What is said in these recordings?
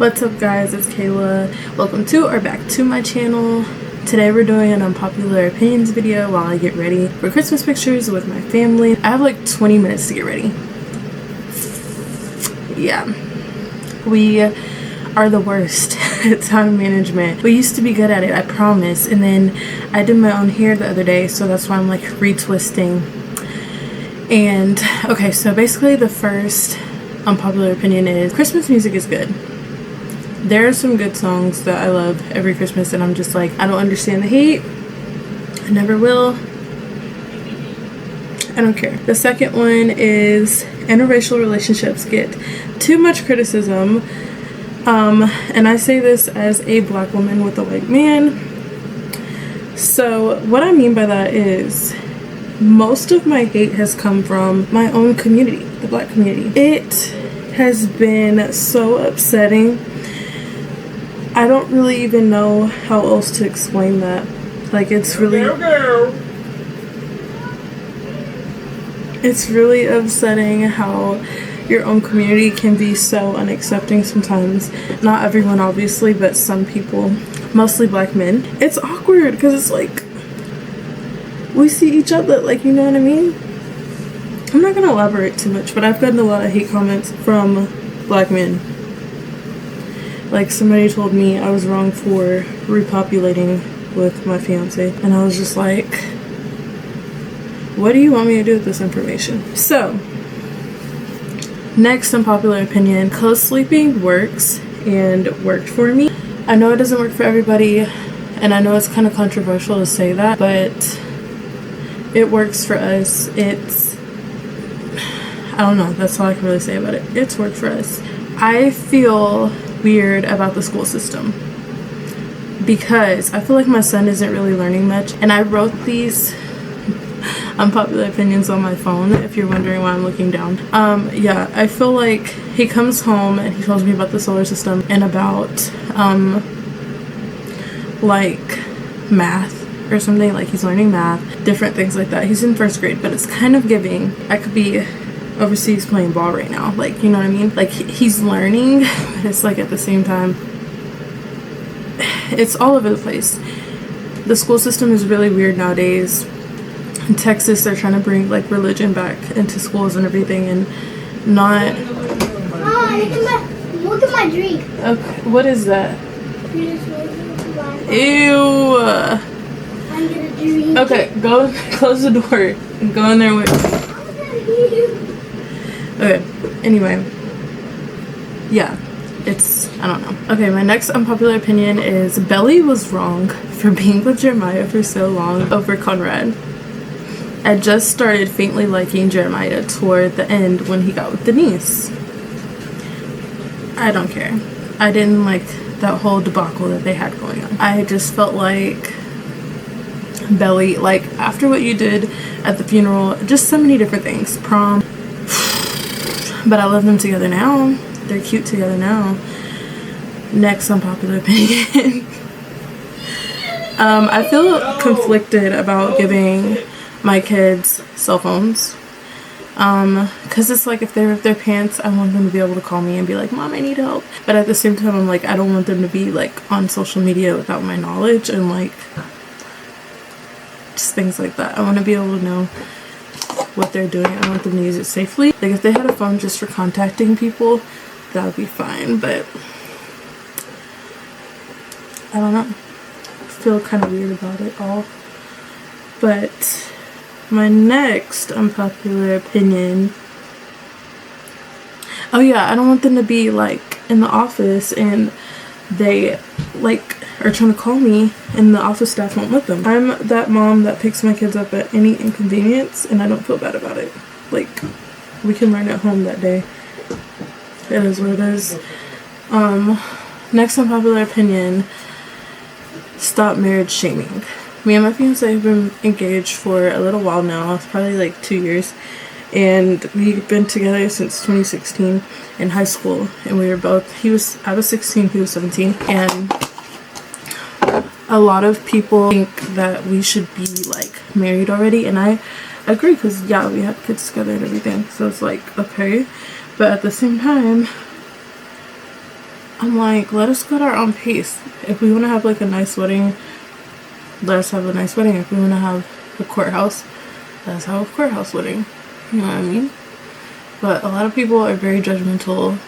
What's up guys, it's Kayla. Welcome to or back to my channel. Today we're doing an unpopular opinions video while I get ready for Christmas pictures with my family. I have like 20 minutes to get ready. Yeah, we are the worst at time management. We used to be good at it, I promise. And then I did my own hair the other day, so that's why I'm like retwisting. And okay, so basically the first unpopular opinion is Christmas music is good. There are some good songs that I love every Christmas, and I'm just like, I don't understand the hate. I never will. I don't care. The second one is interracial relationships get too much criticism. And I say this as a black woman with a white man. So what I mean by that is most of my hate has come from my own community, the black community. It has been so upsetting. I don't really even know how else to explain that. Like, it's really upsetting how your own community can be so unaccepting sometimes. Not everyone, obviously, but some people, mostly black men. It's awkward because it's like we see each other, like, you know what I mean? I'm not gonna elaborate too much, but I've gotten a lot of hate comments from black men. Like, somebody told me I was wrong for repopulating with my fiance, and I was just like, what do you want me to do with this information? So, next unpopular opinion, co-sleeping works and worked for me. I know it doesn't work for everybody, and I know it's kind of controversial to say that, but it works for us. I don't know, that's all I can really say about it. It's worked for us. I feel weird about the school system because I feel like my son isn't really learning much, and I wrote these unpopular opinions on my phone if you're wondering why I'm looking down. Yeah, I feel like he comes home and he tells me about the solar system and about like math or something, like he's learning math, different things like that. He's in first grade, but it's kind of giving I could be overseas playing ball right now, like, you know what I mean? Like, he's learning, but it's like at the same time it's all over the place. The school system is really weird nowadays. In Texas, they're trying to bring like religion back into schools and everything, and not. Look at my drink. Okay, what is that? Ew. I'm gonna drink. Okay, go close the door and go in there with. Okay, anyway, yeah, I don't know. Okay, my next unpopular opinion is Belly was wrong for being with Jeremiah for so long over Conrad. I just started faintly liking Jeremiah toward the end when he got with Denise. I don't care. I didn't like that whole debacle that they had going on. I just felt like Belly, like, after what you did at the funeral, just so many different things, prom. But I love them together now. They're cute together now. Next unpopular opinion. I feel conflicted about giving my kids cell phones. Because it's like, if they're with their parents, I want them to be able to call me and be like, Mom, I need help. But at the same time, I'm like, I don't want them to be like on social media without my knowledge and like just things like that. I want to be able to know what they're doing. I want them to use it safely. Like, if they had a phone just for contacting people, that would be fine, but I don't know. I feel kind of weird about it all. But my next unpopular opinion, oh yeah, I don't want them to be like in the office and they like are trying to call me and the office staff won't let them. I'm that mom that picks my kids up at any inconvenience, and I don't feel bad about it. Like, we can learn at home that day. It is what it is. Next unpopular opinion, stop marriage shaming. Me and my fiance have been engaged for a little while now. It's probably like 2 years. And we've been together since 2016 in high school. And we were both, I was 16, he was 17. And a lot of people think that we should be like married already. And I agree, because yeah, we have kids together and everything. So it's like, okay. But at the same time, I'm like, let us go at our own pace. If we want to have like a nice wedding, let us have a nice wedding. If we want to have a courthouse, let us have a courthouse wedding. You know what I mean? But a lot of people are very judgmental,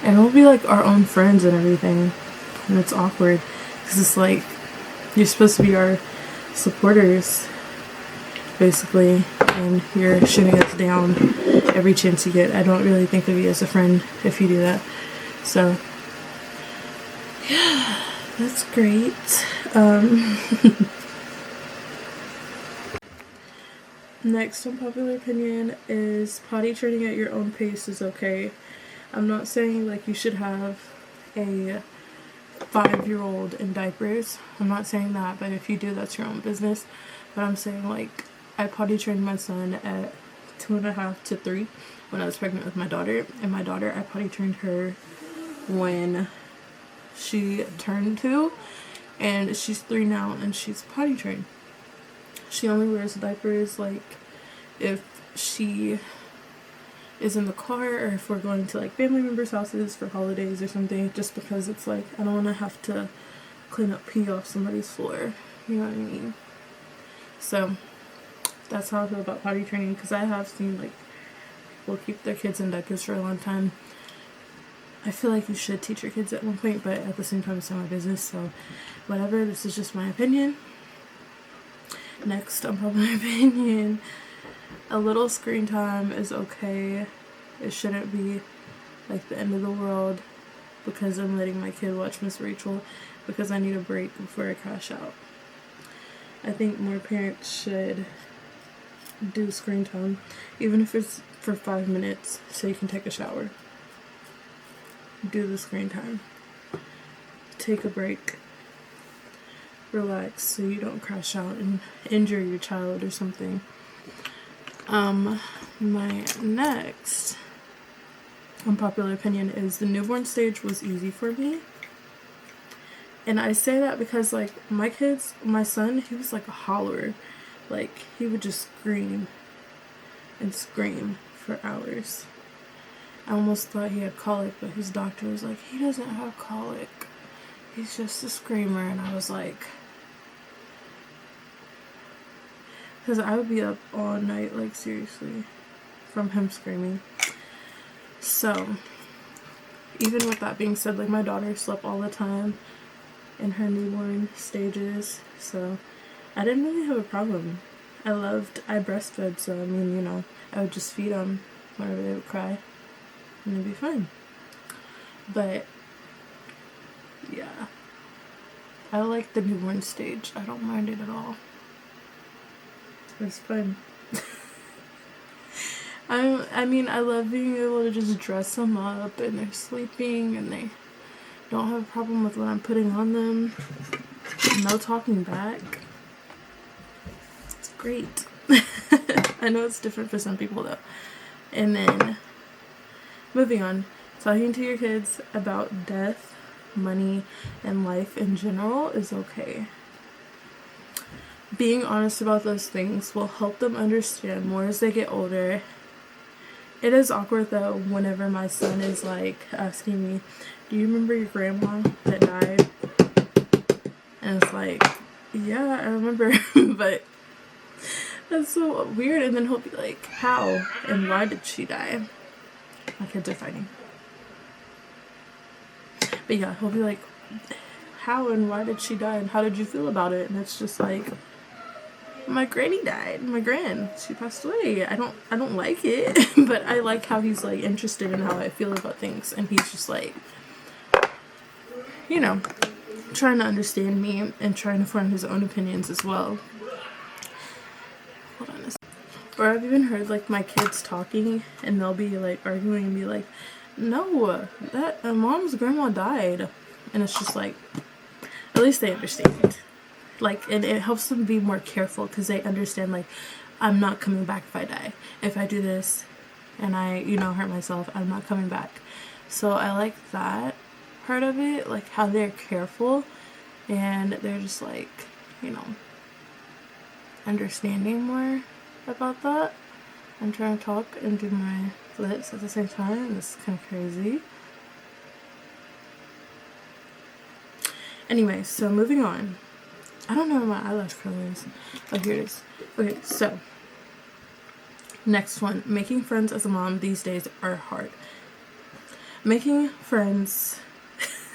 and we'll be like our own friends and everything, and it's awkward because it's like you're supposed to be our supporters basically, and you're shooting us down every chance you get. I don't really think of you as a friend if you do that. So yeah, that's great. Next unpopular opinion is potty training at your own pace is okay. I'm not saying like you should have a 5-year-old in diapers. I'm not saying that, but if you do, that's your own business. But I'm saying like I potty trained my son at 2.5 to 3 when I was pregnant with my daughter, and my daughter I potty trained her when she turned 2, and she's 3 now, and she's potty trained. She only wears diapers like if she is in the car or if we're going to like family members' houses for holidays or something, just because it's like I don't want to have to clean up pee off somebody's floor. You know what I mean? So that's how I feel about potty training, because I have seen like people keep their kids in diapers for a long time. I feel like you should teach your kids at one point, but at the same time it's not my business, so whatever. This is just my opinion. Next unpopular opinion. A little screen time is okay. It shouldn't be like the end of the world because I'm letting my kid watch Miss Rachel because I need a break before I crash out. I think more parents should do screen time, even if it's for 5 minutes so you can take a shower. Do the screen time. Take a break. Relax so you don't crash out and injure your child or something. My next unpopular opinion is the newborn stage was easy for me. And I say that because like my son, he was like a hollerer. Like he would just scream and scream for hours. I almost thought he had colic, but his doctor was like, he doesn't have colic. He's just a screamer. And I was like, because I would be up all night, like seriously, from him screaming. So, even with that being said, like my daughter slept all the time in her newborn stages, so I didn't really have a problem. I breastfed, so I mean, you know, I would just feed them whenever they would cry, and it'd be fine. But, yeah, I like the newborn stage. I don't mind it at all. It's fun. I mean, I love being able to just dress them up and they're sleeping and they don't have a problem with what I'm putting on them. No talking back. It's great. I know it's different for some people though. And then, moving on, talking to your kids about death, money, and life in general is okay. Being honest about those things will help them understand more as they get older. It is awkward though whenever my son is like asking me, do you remember your grandma that died? And it's like, yeah, I remember, but that's so weird. And then he'll be like, how and why did she die? My kids are fighting. But yeah, he'll be like, how and why did she die and how did you feel about it? And it's just like, my granny died. My she passed away. I don't like it, but I like how he's like interested in how I feel about things, and he's just like, you know, trying to understand me and trying to form his own opinions as well. Hold on a second. Or I've even heard like my kids talking and they'll be like arguing and be like, no, that mom's grandma died, and it's just like, at least they understand. Like, and it helps them be more careful because they understand, like, I'm not coming back if I die. If I do this and I, you know, hurt myself, I'm not coming back. So I like that part of it, like how they're careful and they're just like, you know, understanding more about that. I'm trying to talk and do my flips at the same time. This is kind of crazy. Anyway, so moving on. I don't know where my eyelash curler is. Oh, here it is. Okay, so next one. Making friends as a mom these days are hard. Making friends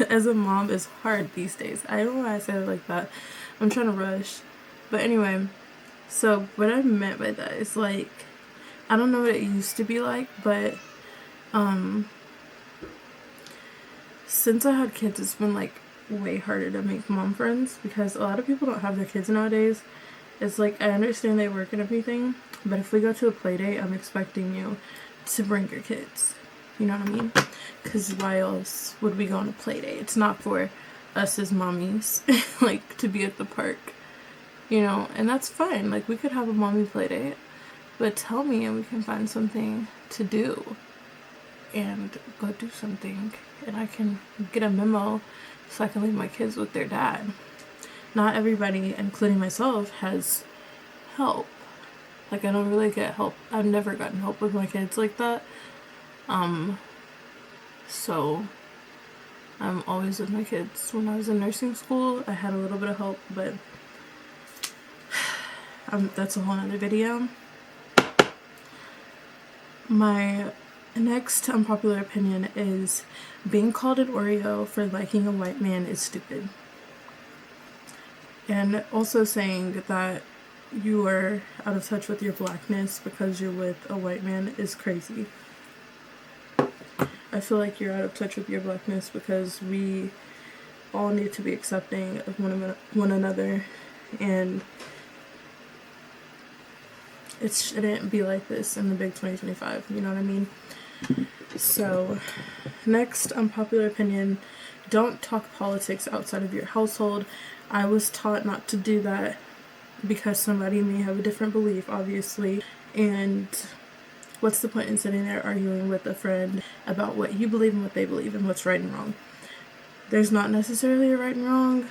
as a mom is hard these days. I don't know why I said it like that. I'm trying to rush. But anyway, so what I meant by that is like, I don't know what it used to be like, but since I had kids, it's been like way harder to make mom friends because a lot of people don't have their kids nowadays. It's like, I understand they work and everything, but if we go to a play date, I'm expecting you to bring your kids. You know what I mean? Because why else would we go on a play date? It's not for us as mommies, like, to be at the park, you know? And that's fine. Like, we could have a mommy play date, but tell me and we can find something to do and go do something. And I can get a memo so I can leave my kids with their dad. Not everybody, including myself, has help. Like, I don't really get help. I've never gotten help with my kids like that. So I'm always with my kids. When I was in nursing school, I had a little bit of help, but that's a whole other video. My next unpopular opinion is being called an Oreo for liking a white man is stupid. And also saying that you are out of touch with your blackness because you're with a white man is crazy. I feel like you're out of touch with your blackness because we all need to be accepting of one another, and it shouldn't be like this in the big 2025, you know what I mean? So, next unpopular opinion, don't talk politics outside of your household. I was taught not to do that because somebody may have a different belief, obviously, and what's the point in sitting there arguing with a friend about what you believe and what they believe and what's right and wrong? There's not necessarily a right and wrong,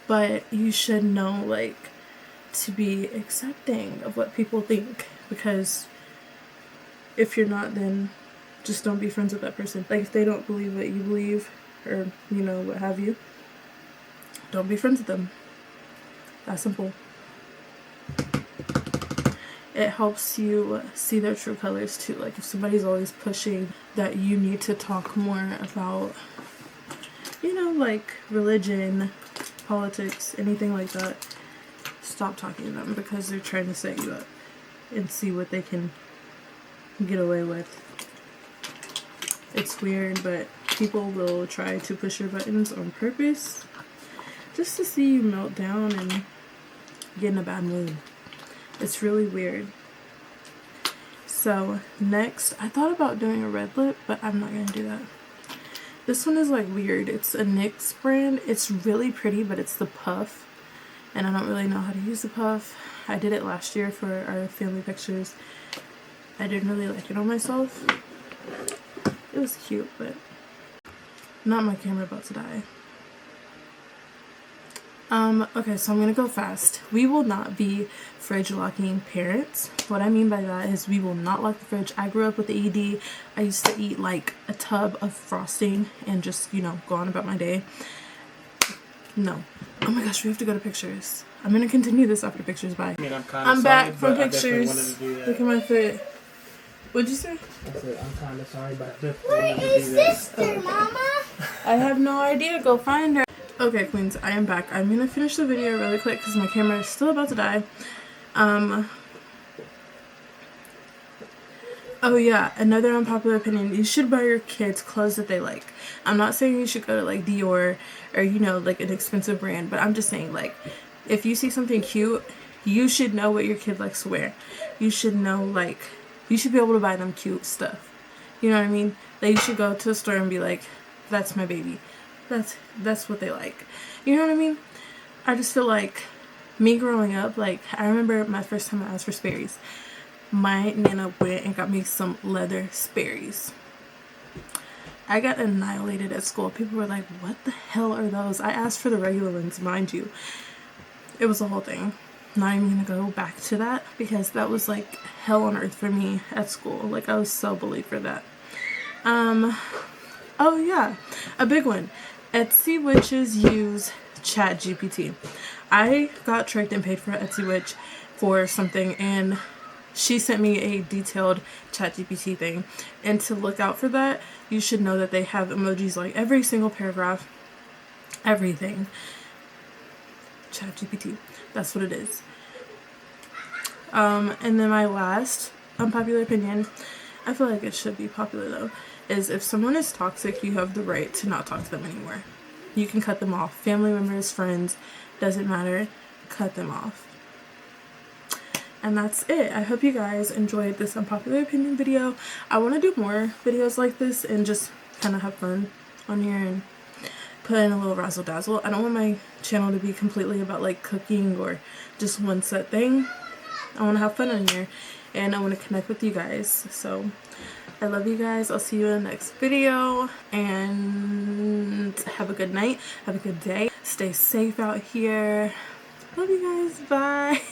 but you should know, like, to be accepting of what people think, because if you're not, then just don't be friends with that person. Like, if they don't believe what you believe, or, you know, what have you, don't be friends with them. That simple. It helps you see their true colors too. Like, if somebody's always pushing that you need to talk more about, you know, like religion, politics, anything like that, stop talking to them because they're trying to set you up and see what they can get away with. It's weird, but people will try to push your buttons on purpose just to see you melt down and get in a bad mood. It's really weird. So next, I thought about doing a red lip, but I'm not gonna do that. This one is like weird. It's a NYX brand. It's really pretty, but it's the puff, and I don't really know how to use the puff. I did it last year for our family pictures. I didn't really like it on myself. It was cute, but not my camera about to die. Okay, so I'm gonna go fast. We will not be fridge locking parents. What I mean by that is we will not lock the fridge. I grew up with the ED. I used to eat like a tub of frosting and just, you know, go on about my day. No. Oh my gosh, we have to go to pictures. I'm gonna continue this after pictures. Bye. I mean, I'm back from pictures. Look at my fit. What'd you say? I said, I'm kind of sorry, but I Where is sister, Mama? I have no idea. Go find her. Okay, queens, I am back. I'm gonna finish the video really quick because my camera is still about to die. Oh yeah, another unpopular opinion. You should buy your kids clothes that they like. I'm not saying you should go to like Dior or, you know, like an expensive brand, but I'm just saying, like, if you see something cute, you should know what your kid likes to wear. You should know, like, you should be able to buy them cute stuff. You know what I mean? Like, you should go to a store and be like, that's my baby. That's what they like. You know what I mean? I just feel like me growing up, like, I remember my first time I asked for Sperry's. My Nana went and got me some leather Sperry's. I got annihilated at school. People were like, what the hell are those? I asked for the regular ones, mind you. It was a whole thing. Not even gonna go back to that because that was like hell on earth for me at school. Like, I was so bullied for that. Oh yeah, a big one. Etsy witches use ChatGPT. I got tricked and paid for an Etsy witch for something, and she sent me a detailed ChatGPT thing. And to look out for that, you should know that they have emojis like every single paragraph, everything. ChatGPT, that's what it is. And then my last unpopular opinion, I feel like it should be popular though, is if someone is toxic, you have the right to not talk to them anymore. You can cut them off. Family members, friends, doesn't matter. Cut them off. And that's it. I hope you guys enjoyed this unpopular opinion video. I want to do more videos like this and just kind of have fun on here and put in a little razzle dazzle. I don't want my channel to be completely about like cooking or just one set thing. I want to have fun on here and I want to connect with you guys. So I love you guys. I'll see you in the next video, and have a good night. Have a good day. Stay safe out here. Love you guys. Bye.